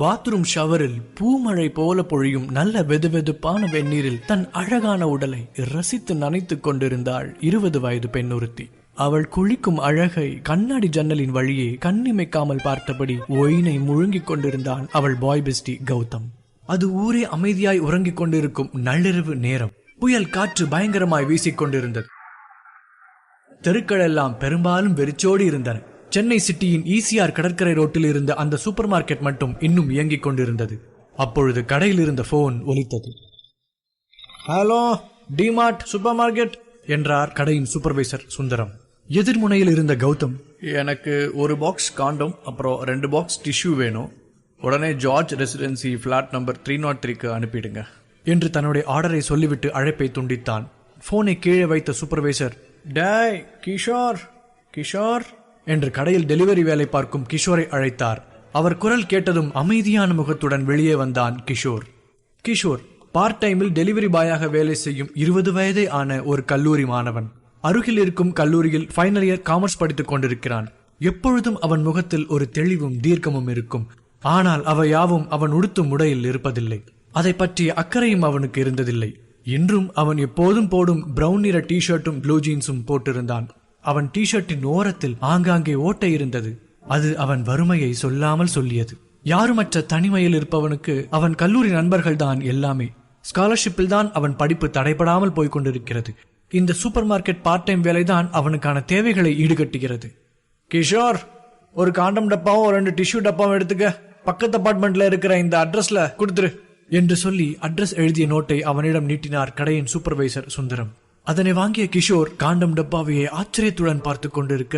Bathroom ஷவரில் பூமழை போல பொழியும் நல்ல வெதுவெதுப்பான வெந்நீரில் தன் அழகான உடலை ரசித்து நனைத்துக் கொண்டிருந்தாள் 20 வயது பெண்ணொருத்தி. அவள் குளிக்கும் அழகை கண்ணாடி ஜன்னலின் வழியே கண்ணிமைக்காமல் பார்த்தபடி ஒயினை முழுங்கிக் கொண்டிருந்தான் அவள் பாய் பெஸ்டி கௌதம். அது ஊரே அமைதியாய் உறங்கிக் கொண்டிருக்கும் நள்ளிரவு நேரம். புயல் காற்று பயங்கரமாய் வீசிக்கொண்டிருந்தது. தெருக்கள் எல்லாம் பெரும்பாலும் வெறிச்சோடி இருந்தன. சென்னை சிட்டியின் ECR கடற்கரை ரோட்டில் இருந்த அந்த சூப்பர் மார்க்கெட் மட்டும் இன்னும் இயங்கிக் கொண்டிருந்தது. அப்பொழுது கடையில் இருந்த போன் ஒலித்தது. ஹலோ, டிமார்ட் சூப்பர் மார்க்கெட் என்றார் கடையின் சூப்பர்வைசர் சுந்தரம். எதிர்முனையில் இருந்த கௌதம், எனக்கு ஒரு பாக்ஸ் காண்டம் அப்புறம் 2 பாக்ஸ் டிஷ்யூ வேணும், உடனே ஜார்ஜ் ரெசிடென்சி பிளாட் நம்பர் 303க்கு அனுப்பிடுங்க என்று தன்னுடைய ஆர்டரை சொல்லிவிட்டு அழைப்பை துண்டித்தான். போனை கீழே வைத்த சூப்பர்வைசர், டேய் கிஷோர் கிஷோர் என்று கடையில் டெலிவரி வேலை பார்க்கும் கிஷோரை அழைத்தார். அவர் குரல் கேட்டதும் அமைதியான முகத்துடன் வெளியே வந்தான் கிஷோர். கிஷோர் பார்ட் டைமில் டெலிவரி பாயாக வேலை செய்யும் 20 வயதே ஆன ஒரு கல்லூரி மாணவன். அருகில் இருக்கும் கல்லூரியில் ஃபைனல் இயர் காமர்ஸ் படித்துக் கொண்டிருக்கிறான். எப்பொழுதும் அவன் முகத்தில் ஒரு தெளிவும் தீர்க்கமும் இருக்கும். ஆனால் அவை யாவும் அவன் உடுத்தும் உடையில் இருப்பதில்லை. அதை பற்றிய அக்கறையும் அவனுக்கு இருந்ததில்லை. இன்றும் அவன் எப்போதும் போடும் பிரவுன் நிற டிஷர்ட்டும் ப்ளூ ஜீன்ஸும் போட்டிருந்தான். அவன் டிஷர்ட்டின் ஓரத்தில் ஆங்காங்கே ஓட்டை இருந்தது. அது அவன் வறுமையை சொல்லாமல் சொல்லியது. யாருமற்ற தனிமையில் இருப்பவனுக்கு அவன் கல்லூரி நண்பர்கள் தான் எல்லாமே. ஸ்காலர்ஷிப்பில் தான் அவன் படிப்பு தடைபடாமல் போய்கொண்டிருக்கிறது. இந்த சூப்பர் மார்க்கெட் பார்ட் டைம் வேலைதான் அவனுக்கான தேவைகளை ஈடுகட்டுகிறது. கிஷோர், ஒரு காண்டம் டப்பாவும் 2 டிஷ்யூ டப்பாவும் எடுத்துக்க, பக்கத்து அபார்ட்மெண்ட்ல இருக்கிற இந்த அட்ரஸ்ல கொடுத்துரு என்று சொல்லி அட்ரஸ் எழுதிய நோட்டை அவனிடம் நீட்டினார் கடையின் சூப்பர்வைசர் சுந்தரம். அதனை வாங்கிய கிஷோர் காண்டம் டப்பாவையே ஆச்சரியத்துடன் பார்த்து கொண்டிருக்க,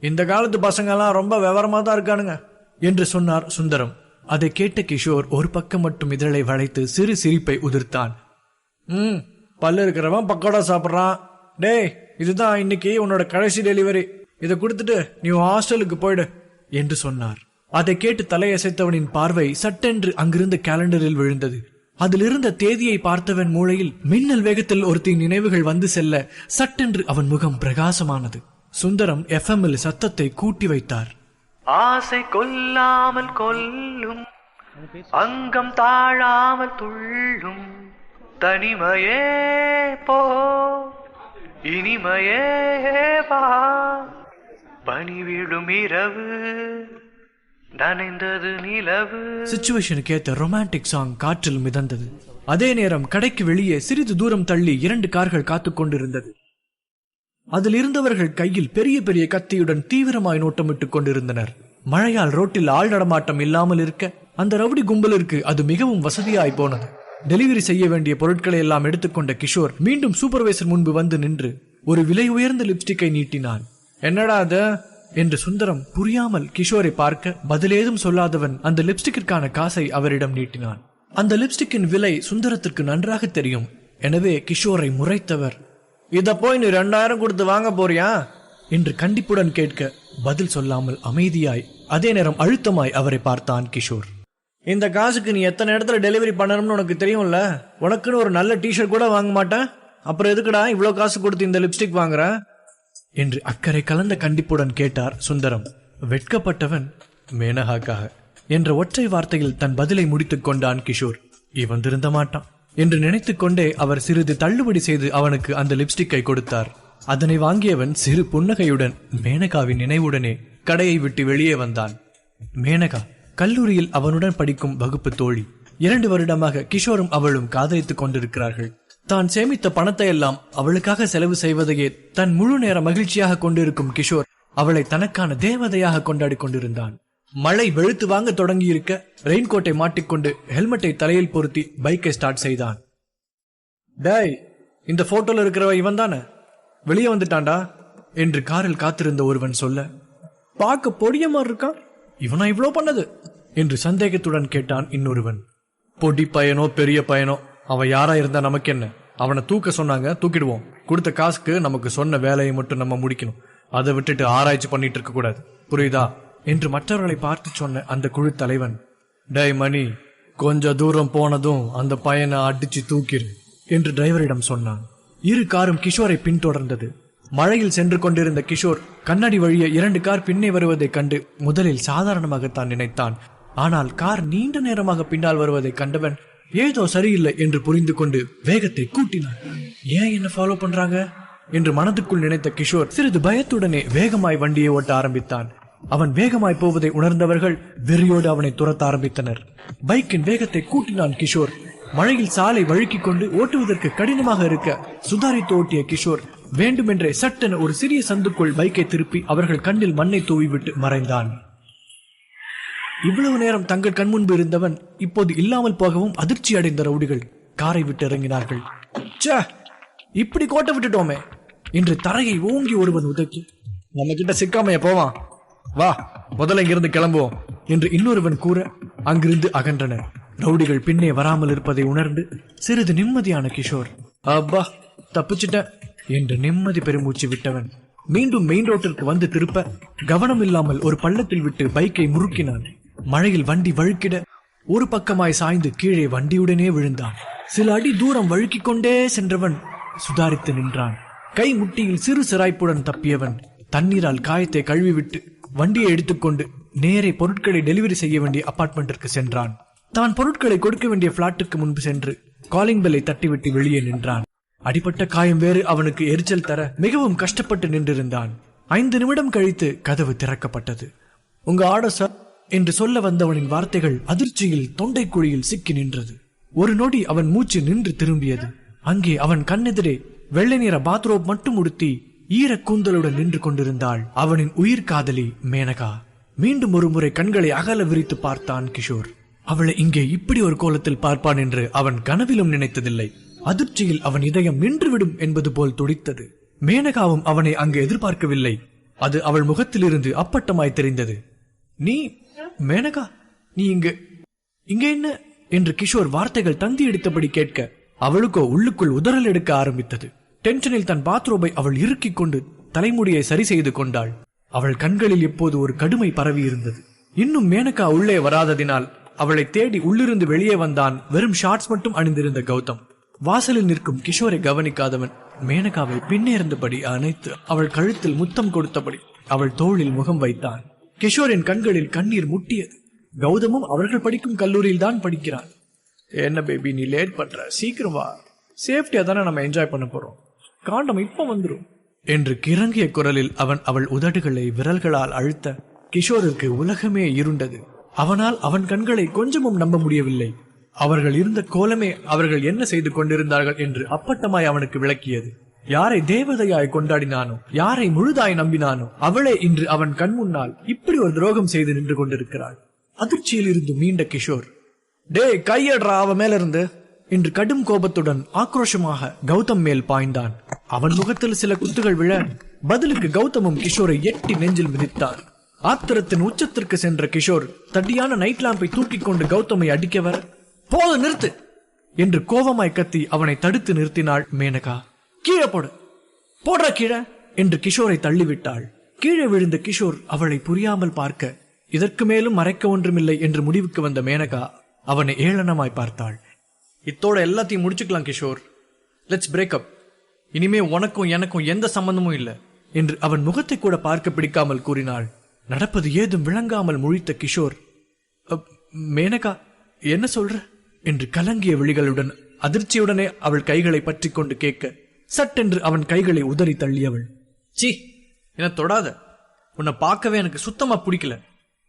இந்த காலத்து பசங்க எல்லாம் ரொம்ப விவரமா தான் இருக்கானுங்க என்று சொன்னார் சுந்தரம். அதை கேட்ட கிஷோர் ஒரு பக்கம் மட்டும் இதழை வளைத்து சிறு சிரிப்பை உதிர்த்தான். பல்லு இருக்கிறவன் பக்கோடா சாப்பிட்றான். டேய், இதுதான் இன்னைக்கு உன்னோட கடைசி டெலிவரி, இதை கொடுத்துட்டு நீ ஹாஸ்டலுக்கு போயிடு என்று சொன்னார். அதை கேட்டு தலையசைத்தவனின் பார்வை சட்டென்று அங்கிருந்த கேலண்டரில் விழுந்தது. அதில் இருந்த தேதியை பார்த்தவன் மூளையில் மின்னல் வேகத்தில் ஒருத்தின் நினைவுகள் வந்து செல்ல சட்டென்று அவன் முகம் பிரகாசமானது. சுந்தரம் FM சத்தத்தை கூட்டி வைத்தார். ஆசை கொல்லாமல் கொல்லும், அங்கம் தாழாமல் துள்ளும், தனிமையே போ இனிமையே வா, பணிவிடும் இரவு நனைந்தது நிலவு. சிச்சுவேஷனுக்கு ஏத்த ரொமான்டிக் சாங் காற்றில் மிதந்தது. அதே நேரம் கடைக்கு வெளியே சிறிது தூரம் தள்ளி 2 கார்கள் காத்துக் கொண்டிருந்தது. அதில் இருந்தவர்கள் கையில் பெரிய பெரிய கத்தியுடன் தீவிரமாய் நோட்டமிட்டுக் கொண்டிருந்தனர். மழையால் ரோட்டில் ஆள் நடமாட்டம் இல்லாமல் இருக்க அந்த ரவுடி கும்பலிற்கு அது மிகவும் வசதியாய் போனது. டெலிவரி செய்ய வேண்டிய பொருட்களை எல்லாம் எடுத்துக்கொண்ட கிஷோர் மீண்டும் சூப்பர்வைசர் முன்பு வந்து நின்று ஒரு விலை உயர்ந்த லிப்ஸ்டிக்கை நீட்டினான். என்னடா அது என்று சுந்தரம் புரியாமல் கிஷோரை பார்க்க பதிலேதும் சொல்லாதவன் அந்த லிப்ஸ்டிக்கிற்கான காசை அவரிடம் நீட்டினான். அந்த லிப்ஸ்டிக்கின் விலை சுந்தரத்திற்கு நன்றாக தெரியும். எனவே கிஷோரை முறைத்தவர், இத போய் நீ 2000 கொடுத்து வாங்க போறியா என்று கண்டிப்புடன் கேட்க பதில் சொல்லாமல் அமைதியாய் அதே நேரம் அழுத்தமாய் அவரை பார்த்தான் கிஷோர். இந்த காசுக்கு நீ எத்தனை இடத்துல டெலிவரி பண்ணணும்னு உனக்கு தெரியும்ல, உனக்குன்னு ஒரு நல்ல டிஷர்ட் கூட வாங்க மாட்டேன், அப்புறம் எதுக்குடா இவ்வளவு காசு கொடுத்து இந்த லிப்ஸ்டிக் வாங்குற என்று அக்கறை கலந்த கண்டிப்புடன் கேட்டார் சுந்தரம். வெட்கப்பட்டவன் மேனகாக்காக என்ற ஒற்றை வார்த்தையில் தன் பதிலை முடித்துக் கொண்டான் கிஷோர். இவன் திருந்த மாட்டான் என்று நினைத்துக் கொண்டே அவர் சிறிது தள்ளுபடி செய்து அவனுக்கு அந்த லிப்ஸ்டிக்கை கொடுத்தார். அதனை வாங்கியவன் சிறு புன்னகையுடன் மேனகாவின் நினைவுடனே கடையை விட்டு வெளியே வந்தான். மேனகா கல்லூரியில் அவனுடன் படிக்கும் வகுப்பு தோழி. 2 வருடமாக கிஷோரும் அவளும் காதலித்துக் கொண்டிருக்கிறார்கள். தான் சேமித்த பணத்தை எல்லாம் அவளுக்காக செலவு செய்வதையே தன் முழு நேர மகிழ்ச்சியாக கொண்டிருக்கும் கிஷோர் அவளை தனக்கான தேவதையாக கொண்டாடி கொண்டிருந்தான். மழை வெளுத்து வாங்க தொடங்கி இருக்க ரெயின்கோட்டை மாட்டிக்கொண்டு ஹெல்மெட்டை தலையில் பொருத்தி பைக்கை ஸ்டார்ட் செய்தான். டேய், இந்த போட்டோல இருக்கிறவ இவன் தானே, வெளியே வந்துட்டான்டா என்று காரில் காத்திருந்த ஒருவன் சொல்ல, பார்க்க பொடிய மாதிரி இருக்கான், இவனா இவ்வளோ பண்ணது என்று சந்தேகத்துடன் கேட்டான் இன்னொருவன். பொடி பையனோ பெரிய பையனோ அவன் யாரா இருந்தா நமக்கு என்ன, அவனை தூக்க சொன்னாங்க தூக்கிடுவோம், கொடுத்த காசுக்கு நமக்கு சொன்ன வேலையை மட்டும் நம்ம முடிக்கணும், அதை விட்டுட்டு ஆராய்ச்சி பண்ணிட்டு இருக்க கூடாது, புரியுதா என்று மற்றவர்களை பார்த்து சொன்ன அந்த குழு தலைவன், டேய் மணி, கொஞ்ச தூரம் போனதும் அந்த பையனை அடிச்சு தூக்கிடு என்று டிரைவரிடம் சொன்னான். 2 காரும் கிஷோரை பின்தொடர்ந்தது. மழையில் சென்று கொண்டிருந்த கிஷோர் கண்ணாடி வழியே 2 கார் பின்னே வருவதைக் கண்டு முதலில் சாதாரணமாகத்தான் நினைத்தான். ஆனால் கார் நீண்ட நேரமாக பின்னால் வருவதை கண்டவன் ஏதோ சரியில்லை என்று புரிந்து கொண்டு வேகத்தை கூட்டினான். ஏன் என்ன ஃபாலோ பண்றாங்க என்று மனதுக்குள் நினைத்த கிஷோர் சிறிது பயத்துடனே வேகமாய் வண்டியை ஓட்ட ஆரம்பித்தான். அவன் வேகமாய் போவதை உணர்ந்தவர்கள் வெறியோடு அவனை துரத்த ஆரம்பித்தனர். பைக்கின் வேகத்தை கூட்டினான் கிஷோர். மழையில் சாலை வழுக்கிக் கொண்டு ஓட்டுவதற்கு கடினமாக இருக்க சுதாரித்து ஓட்டிய கிஷோர் வேண்டுமென்றே சட்டென ஒரு சிறிய சந்துக்குள் பைக்கை திருப்பி அவர்கள் கண்ணில் மண்ணை தூவிவிட்டு மறைந்தான். இவ்வளவு நேரம் தங்கள் கண்முன்பு இருந்தவன் இப்போது இல்லாமல் போகவும் அதிர்ச்சி அடைந்த ரவுடிகள் காரை விட்டு இறங்கினார்கள். இப்படி கோட்டை விட்டுட்டோமே என்று தரையை ஓங்கி ஒருவன் உதைக்கி, நம்ம கிட்ட சிக்காமைய போவான், வா முதல்ல இங்கிருந்து கிளம்புவோம் என்று இன்னொருவன் கூற அங்கிருந்து அகன்றனர். ரவுடிகள் பின்னே வராமல் இருப்பதை உணர்ந்து சிறிது நிம்மதியான கிஷோர், அப்பா தப்பிச்சிட்ட என்று நிம்மதி பெருமூச்சு விட்டவன் மீண்டும் மெயின் ரோட்டிற்கு வந்து திருப்ப கவனம் இல்லாமல் ஒரு பள்ளத்தில் விட்டு பைக்கை முறுக்கினான். மழையில் வண்டி வழுக்கிட ஒரு பக்கமாய் சாய்ந்து கீழே வண்டியுடனே விழுந்தான். சில அடி தூரம் வழுக்கிக் கொண்டே சென்றவன் சுதாரித்து நின்றான். கை முட்டியில் சிறு சிராய்ப்புடன் தப்பியவன் தண்ணீரால் காயத்தை கழுவிவிட்டு வண்டியை எடுத்துக்கொண்டு நேரே பொருட்களை டெலிவரி செய்ய வேண்டிய அபார்ட்மெண்டிற்கு சென்றான். தான் பொருட்களை கொடுக்க வேண்டிய பிளாட்டுக்கு முன்பு சென்று காலிங் பெல்லை தட்டிவிட்டு வெளியே நின்றான். அடிப்பட்ட காயம் வேறு அவனுக்கு எரிச்சல் தர மிகவும் கஷ்டப்பட்டு நின்றிருந்தான். 5 நிமிடம் கழித்து கதவு திறக்கப்பட்டது. உங்க ஆர்டர் சார் என்று சொல்ல வந்தவனின் வார்த்தைகள் அதிர்ச்சியில் தொண்டை குழியில் சிக்கி நின்றது. ஒரு நொடி அவன் மூச்சு நின்று திரும்பியது. அங்கே அவன் கண்ணெதிரே வெள்ளை நிற பாத்ரோப் மட்டும் உடுத்தி ஈர கூந்தலுடன் நின்று கொண்டிருந்தாள் அவனின் உயிர் காதலி மேனகா. மீண்டும் ஒரு முறை கண்களை அகல விரித்து பார்த்தான் கிஷோர். அவளை இங்கே இப்படி ஒரு கோலத்தில் பார்ப்பான் என்று அவன் கனவிலும் நினைத்ததில்லை. அதிர்ச்சியில் அவன் இதயம் நின்றுவிடும் என்பது போல் துடித்தது. மேனகாவும் அவனை அங்கு எதிர்பார்க்கவில்லை. அது அவள் முகத்திலிருந்து அப்பட்டமாய் தெரிந்தது. நீ மேனகா, நீ இங்க என்ன என்று கிஷோர் வார்த்தைகள் தந்தி எடுத்தபடி கேட்க அவளுக்கோ உள்ளுக்குள் உதறல் எடுக்க ஆரம்பித்தது. டென்ஷனில் தன் பாத்ரோபை அவள் இறுக்கிக் கொண்டு தலைமுடியை சரி செய்து கொண்டாள். அவள் கண்களில் எப்போது ஒரு கடுமை பரவி இருந்தது. இன்னும் மேனகா உள்ளே வராததினால் அவளை தேடி உள்ளிருந்து வெளியே வந்தான் வெறும் ஷார்ட்ஸ் மட்டும் அணிந்திருந்த கௌதம். வாசலில் நிற்கும் கிஷோரை கவனிக்காதவன் மேனகாவை பின்னே இருந்தபடி அணைத்து அவள் கழுத்தில் முத்தம் கொடுத்தபடி அவள் தோளில் முகம் வைத்தான். கிஷோரின் கண்களில் கண்ணீர் முட்டியது. கௌதமும் அவர்கள் படிக்கும் கல்லூரியில் தான் படிக்கிறான். என்ன பேபி நீ லேட் பண்ற, சீக்கிரம் வா, சேஃப்டியா தானே நம்ம என்ஜாய் பண்ண போறோம், காண்டம் இப்ப வந்துடும் என்று கிறங்கிய குரலில் அவன் அவள் உதடுகளை விரல்களால் அழுத்த கிஷோருக்கு உலகமே இருண்டது. அவனால் அவன் கண்களை கொஞ்சமும் நம்ப முடியவில்லை. அவர்கள் இருந்த கோலமே அவர்கள் என்ன செய்து கொண்டிருந்தார்கள் என்று அப்பட்டமாய் அவனுக்கு விளக்கியது. யாரை தேவதையாய் கொண்டாடினானோ, யாரை முழுதாய் நம்பினானோ, அவளே இன்று அவன் கண் முன்னால் இப்படி ஒரு துரோகம் செய்து நின்று கொண்டிருக்கிறாள். அதிர்ச்சியில் இருந்து மீண்ட கிஷோர், டே கையடுறா அவ மேல இருந்து என்று கடும் கோபத்துடன் ஆக்ரோஷமாக கௌதம் மேல் பாய்ந்தான். அவன் முகத்தில் சில குத்துகள் விழ பதிலுக்கு கௌதமும் கிஷோரை எட்டி நெஞ்சில் மிதித்தான். ஆத்திரத்தின் உச்சத்திற்கு சென்ற கிஷோர் தடியான நைட் லாம்பை தூக்கிக் கொண்டு கௌதமை அடிக்க வர, போது நிறுத்து என்று கோபமாய் கத்தி அவனை தடுத்து நிறுத்தினாள் மேனகா. கீழே போடுற கீழே என்று கிஷோரை தள்ளிவிட்டாள். கீழே விழுந்த கிஷோர் அவளை புரியாமல் பார்க்க இதற்கு மேலும் மறைக்க ஒன்றுமில்லை என்று முடிவுக்கு வந்த மேனகா அவனை ஏளனமாய் பார்த்தாள். இத்தோட எல்லாத்தையும் முடிச்சுக்கலாம் கிஷோர், லெட்ஸ் பிரேக் அப், இனிமே உனக்கும் எனக்கும் எந்த சம்பந்தமும் இல்லை என்று அவன் முகத்தை கூட பார்க்க பிடிக்காமல் கூறினாள். நடப்பது ஏதும் விளங்காமல் முழித்த கிஷோர், மேனகா என்ன சொல்ற என்று கலங்கிய விழிகளுடன் அதிர்ச்சியுடனே அவள் கைகளை பற்றி கொண்டு கேட்க, சட்டென்று அவன் கைகளை உதறி தள்ளியவள், சி என்ன தொடாத, உன்னை பார்க்கவே எனக்கு சுத்தமா பிடிக்கல,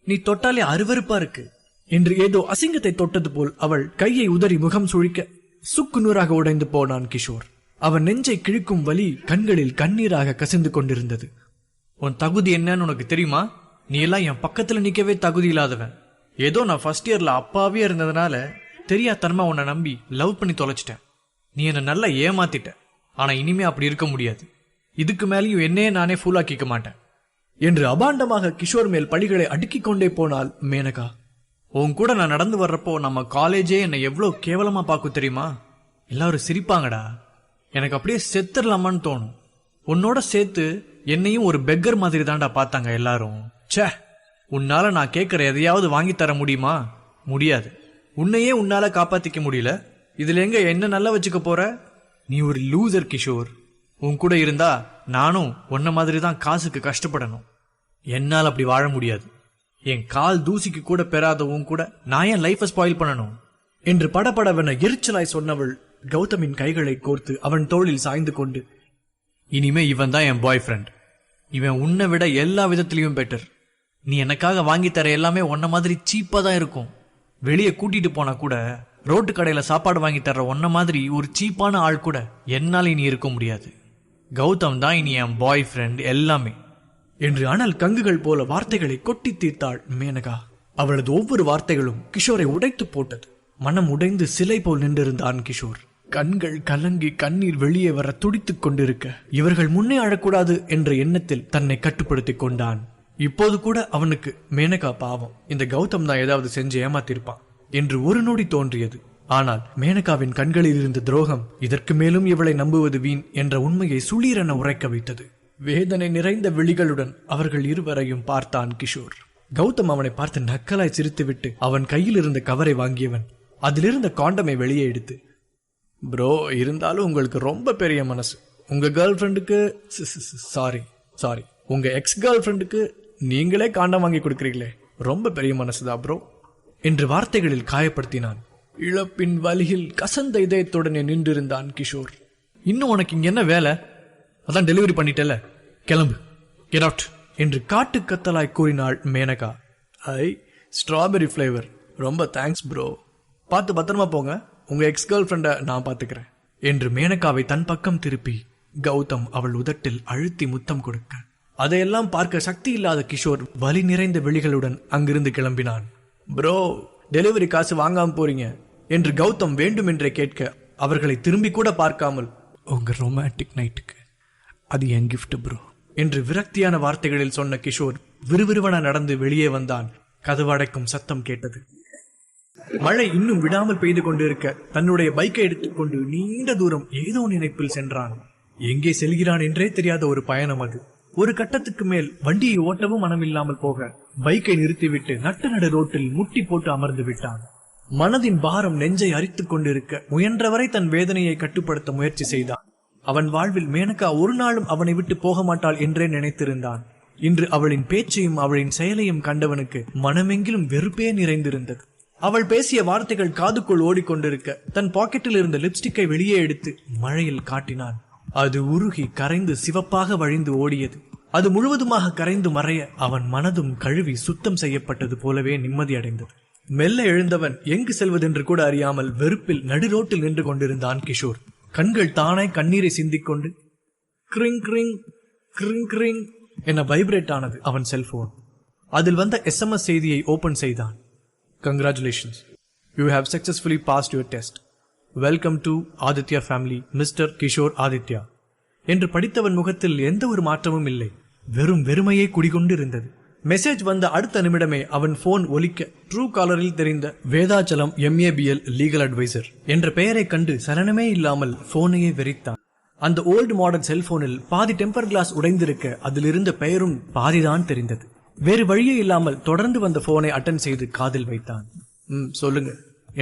நீ தொட்டாலே அருவருப்பா இருக்கு என்று ஏதோ அசிங்கத்தை தொட்டது போல் அவள் கையை உதறி முகம் சுழிக்க சுக்கு நூறாக உடைந்து போனான் கிஷோர். அவன் நெஞ்சை கிழிக்கும் வலி கண்களில் கண்ணீராக கசிந்து கொண்டிருந்தது. உன் தகுதி என்னன்னு உனக்கு தெரியுமா? நீ எல்லாம் என் பக்கத்துல நிக்கவே தகுதி இல்லாதவன். ஏதோ நான் ஃபர்ஸ்ட் இயர்ல அப்பாவே இருந்ததுனால தெரியாதனமா உன்னை நம்பி லவ் பண்ணி தொலைச்சிட்டேன். நீ என்ன நல்லா ஏமாத்திட்ட. ஆனா இனிமே அப்படி இருக்க முடியாது. இதுக்கு மேலேயும் என்னையே நானே ஃபூலாக்கிக்க மாட்டேன் என்று அபாண்டமாக கிஷோர் மேல் படிகளை அடுக்கிக் கொண்டே போனாள் மேனகா. உன் கூட நான் நடந்து வர்றப்போ நம்ம காலேஜே என்னை எவ்வளவு கேவலமா பார்க்கும் தெரியுமா? எல்லாரும் சிரிப்பாங்கடா. எனக்கு அப்படியே செத்துடலாமான்னு தோணும். உன்னோட சேர்த்து என்னையும் ஒரு பெக்கர் மாதிரி தான்டா பார்த்தாங்க எல்லாரும். ச்சே, உன்னால நான் கேட்கிற எதையாவது வாங்கி தர முடியுமா? முடியாது. உன்னையே உன்னால காப்பாத்திக்க முடியல, இதுல எங்க என்ன நல்லா வச்சுக்க போற? நீ ஒரு லூசர் கிஷோர். உன் கூட இருந்தா நானும் உன்ன மாதிரி தான் காசுக்கு கஷ்டப்படணும். என்னால் அப்படி வாழ முடியாது. என் கால் தூசிக்கு கூட பெறாதவும் கூட நான் என் லைஃபை ஸ்பாயில் பண்ணணும் என்று படபடவென எரிச்சலாய் சொன்னவள் கௌதமின் கைகளை கோர்த்து அவன் தோளில் சாய்ந்து கொண்டு, இனிமே இவன் தான் என் பாய் ஃப்ரெண்ட். இவன் உன்னை விட எல்லா விதத்திலையும் பெட்டர். நீ எனக்காக வாங்கி தர எல்லாமே உன்ன மாதிரி சீப்பா தான் இருக்கும். வெளியே கூட்டிட்டு போனா கூட ரோட்டு கடையில சாப்பாடு வாங்கி தர்ற உன்ன மாதிரி ஒரு சீப்பான ஆள் கூட என்னால இனி இருக்க முடியாது. கௌதம் தான் இனி என் பாய் ஃப்ரெண்ட் எல்லாமே என்று அனல் கங்குகள் போல வார்த்தைகளை கொட்டி தீர்த்தாள் மேனகா. அவளது ஒவ்வொரு வார்த்தைகளும் கிஷோரை உடைத்து போட்டது. மனம் உடைந்து சிலை போல் நின்றிருந்தான் கிஷோர். கண்கள் கலங்கி கண்ணீர் வெளியே வர துடித்துக் கொண்டிருக்க இவர்கள் முன்னே அழக்கூடாது என்ற எண்ணத்தில் தன்னை கட்டுப்படுத்திக் கொண்டான். இப்போது கூட அவனுக்கு மேனகா பாவம், இந்த கௌதம் தான் ஏதாவது செஞ்சு ஏமாத்திருப்பான் என்று ஒரு நொடி தோன்றியது. ஆனால் மேனகாவின் கண்களில் இருந்த துரோகம் இதற்கு மேலும் இவளை நம்புவது வீண் என்ற உண்மையை சுளீரென உரைக்க வைத்தது. வேதனை நிறைந்த விழிகளுடன் அவர்கள் இருவரையும் பார்த்தான் கிஷோர். கௌதம் அவனை பார்த்து நக்கலாய் சிரித்துவிட்டு அவன் கையில் இருந்த கவரை வாங்கியவன் அதிலிருந்த காண்டமை வெளியே எடுத்து, ப்ரோ, இருந்தாலும் உங்களுக்கு ரொம்ப பெரிய மனசு. உங்க கேர்ள் ஃப்ரெண்டுக்கு சாரி உங்க எக்ஸ் கேர்ள் ஃப்ரெண்டுக்கு நீங்களே காண்டம் வாங்கி கொடுக்கிறீங்களே, ரொம்ப பெரிய மனசுதான் ப்ரோ என்று வார்த்தைகளில் காயப்படுத்தினான். இழப்பின் வலியில் கசந்த இதயத்துடனே நின்றிருந்தான் கிஷோர். இன்னும் உனக்கு இங்க என்ன வேலை? அதான் டெலிவரி பண்ணிட்டல, கிளம்பு, கெட் அவுட் என்று காட்டு கத்தலாய் கூறினாள் மேனகா. ஸ்ட்ராபெரி ஃபிளேவர், ரொம்ப தேங்க்ஸ் ப்ரோ, பார்த்து பத்திரமா போங்க, உங்க எக்ஸ் கேர்ள் ஃப்ரெண்ட நான் பாத்துக்கிறேன் என்று மேனகாவை தன் பக்கம் திருப்பி கௌதம் அவள் உதட்டில் அழுத்தி முத்தம் கொடுக்க அதையெல்லாம் பார்க்க சக்தி இல்லாத கிஷோர் வலி நிறைந்த விழிகளுடன் அங்கிருந்து கிளம்பினான். ப்ரோ, டெலிவரி காசு வாங்காம போறீங்க என்று கௌதம் வேண்டுமென்றே கேட்க அவர்களை திரும்பி கூட பார்க்காமல், உங்க ரொமான்டிக் நைட்டுக்கு அது என் கிஃப்ட் ப்ரோ என்று விரக்தியான வார்த்தைகளில் சொன்ன கிஷோர் விறுவிறுவன நடந்து வெளியே வந்தான். கதவு அடைக்கும் சத்தம் கேட்டது. மழை இன்னும் விடாமல் பெய்து கொண்டிருக்க தன்னுடைய பைக்கை எடுத்துக்கொண்டு நீண்ட தூரம் ஏதோ நினைப்பில் சென்றான். எங்கே செல்கிறான் என்றே தெரியாத ஒரு பயணம் அது. ஒரு கட்டத்துக்கு மேல் வண்டியை ஓட்டவும் மனமில்லாமல் போக பைக்கை நிறுத்திவிட்டு நட்டு நடு ரோட்டில் முட்டி போட்டு அமர்ந்து விட்டான். மனதின் பாரம் நெஞ்சை அரித்துக் கொண்டிருக்க முயன்றவரை தன் வேதனையை கட்டுப்படுத்த முயற்சி செய்தான். அவன் வாழ்வில் மேனகா ஒரு நாளும் அவனை விட்டு போக மாட்டாள் என்றே நினைத்திருந்தான். இன்று அவளின் பேச்சையும் அவளின் செயலையும் கண்டவனுக்கு மனமெங்கிலும் வெறுப்பே நிறைந்திருந்தது. அவள் பேசிய வார்த்தைகள் காதுக்குள் ஓடிக்கொண்டிருக்க தன் பாக்கெட்டில் இருந்த லிப்ஸ்டிக்கை வெளியே எடுத்து மழையில் காட்டினான். அது உருகி கரைந்து சிவப்பாக வழிந்து ஓடியது. அது முழுவதுமாக கரைந்து மறைய அவன் மனதும் கழுவி சுத்தம் செய்யப்பட்டது போலவே நிம்மதி அடைந்தது. மெல்ல எழுந்தவன் எங்கு செல்வதென்று கூட அறியாமல் வெறுப்பில் நடுரோட்டில் நின்று கொண்டிருந்தான் கிஷோர். கண்கள் தானாய் கண்ணீரை சிந்திக்கொண்டு கிரிங் கிரிங் கிரிங் கிரிங் என வைப்ரேட் ஆனது அவன் செல்போன். அதில் வந்த SMS செய்தியை ஓபன் செய்தான். Congratulations, you have successfully passed your test. Welcome to Aditya family, Mr. Kishore Aditya என்று படித்தவன் முகத்தில் எந்த ஒரு மாற்றமும் இல்லை. வெறும் வெறுமையே குடிகொண்டிருந்தது. மெசேஜ் வந்த அடுத்த நிமிடமே அவன் போன் ஒலிக்க ட்ரூ காலரில் தெரிந்த வேதாச்சலம் MABL லீகல் அட்வைசர் என்ற பெயரை கண்டு சலனமே இல்லாமல் போனையே வெறித்தான். அந்த ஓல்டு மாடல் செல்போனில் பாதி டெம்பர் கிளாஸ் உடைந்திருக்க அதில் இருந்த பெயரும் பாதிதான் தெரிந்தது. வேறு வழியே இல்லாமல் தொடர்ந்து வந்த போனை அட்டன் செய்து காதில் வைத்தான். சொல்லுங்க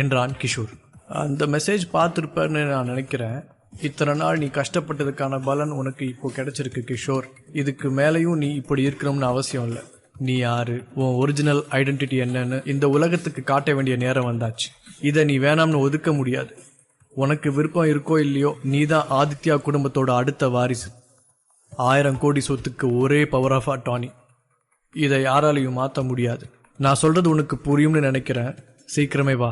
என்றான் கிஷோர். அந்த மெசேஜ் பார்த்திருப்பேன்னு நான் நினைக்கிறேன். இத்தனை நாள் நீ கஷ்டப்பட்டதுக்கான பலன் உனக்கு இப்போ கிடைச்சிருக்கு கிஷோர். இதுக்கு மேலையும் நீ இப்படி இருக்கணும்னு அவசியம் இல்லை. நீ யாரு, உன் ஒரிஜினல் ஐடென்டிட்டி என்னன்னு இந்த உலகத்துக்கு காட்ட வேண்டிய நேரம் வந்தாச்சு. இதை நீ வேணாம்னு ஒதுக்க முடியாது. உனக்கு விருப்பம் இருக்கோ இல்லையோ, நீதான் ஆதித்யா குடும்பத்தோட அடுத்த வாரிசு. 1000 கோடி சொத்துக்கு ஒரே பவர் ஆஃப் அட்டார்னி. இதை யாராலையும் மாற்ற முடியாது. நான் சொல்றது உனக்கு புரியும்னு நினைக்கிறேன். சீக்கிரமே வா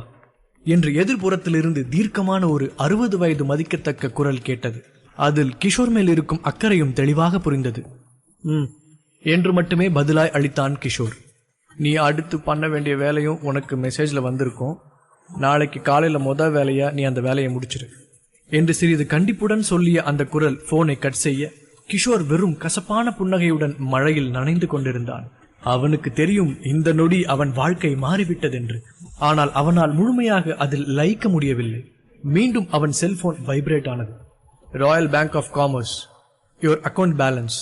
என்று எதிர்புறத்திலிருந்து தீர்க்கமான ஒரு 60 வயது மதிக்கத்தக்க குரல் கேட்டது. அதில் கிஷோர் மேல் இருக்கும் அக்கறையும் தெளிவாக புரிந்தது. என்று மட்டுமே பதிலாய் அளித்தான் கிஷோர். நீ அடுத்து பண்ண வேண்டிய வேலையும் உனக்கு மெசேஜ்ல வந்திருக்கும். நாளைக்கு காலையில வேலையா நீ அந்த வேலையை முடிச்சிரு என்று சிறிது கண்டிப்புடன் சொல்லிய அந்த குரல் போனை கட் செய்ய கிஷோர் வெறும் கசப்பான புன்னகையுடன் மழையில் நனைந்து கொண்டிருந்தான். அவனுக்கு தெரியும் இந்த நொடி அவன் வாழ்க்கை மாறிவிட்டதென்று. ஆனால் அவனால் முழுமையாக அதில் லயிக்க முடியவில்லை. மீண்டும் அவன் செல்போன் வைப்ரேட் ஆனது. Royal Bank of Commerce, your account balance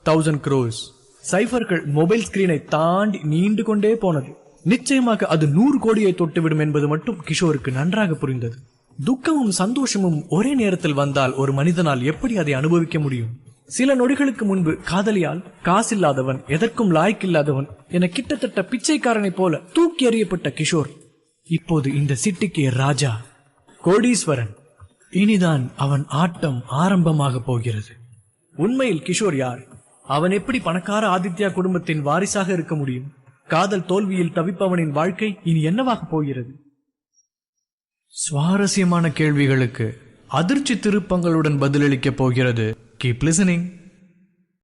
1000 crores. சைபர்கள் மொபைல் ஸ்கிரீனை தாண்டி நீண்டு கொண்டே போனது. நிச்சயமாக அது 100 கோடியை தொட்டுவிடும் என்பது மட்டும் கிஷோருக்கு நன்றாக புரிந்தது. துக்கமும் சந்தோஷமும் ஒரே நேரத்தில் வந்தால் ஒரு மனிதனால் எப்படி அதை அனுபவிக்க முடியும்? சில நொடிகளுக்கு முன்பு காதலியால் காசில்லாதவன், எதற்கும் லாய்க்கில்லாதவன் என கிட்டத்தட்ட பிச்சைக்காரனைப் போல தூக்கி எறியப்பட்ட கிஷோர் இப்போது இந்த சிட்டிக்கே ராஜா, கோடீஸ்வரன். இனிதான் அவன் ஆட்டம் ஆரம்பமாக போகிறது. உண்மையில் கிஷோர் யார்? அவன் எப்படி பணக்கார ஆதித்யா குடும்பத்தின் வாரிசாக இருக்க முடியும்? காதல் தோல்வியில் தவிப்பவனின் வாழ்க்கை இனி என்னவாக போகிறது? சுவாரஸ்யமான கேள்விகளுக்கு அதிர்ச்சி திருப்பங்களுடன் பதிலளிக்கப் போகிறது. Keep listening.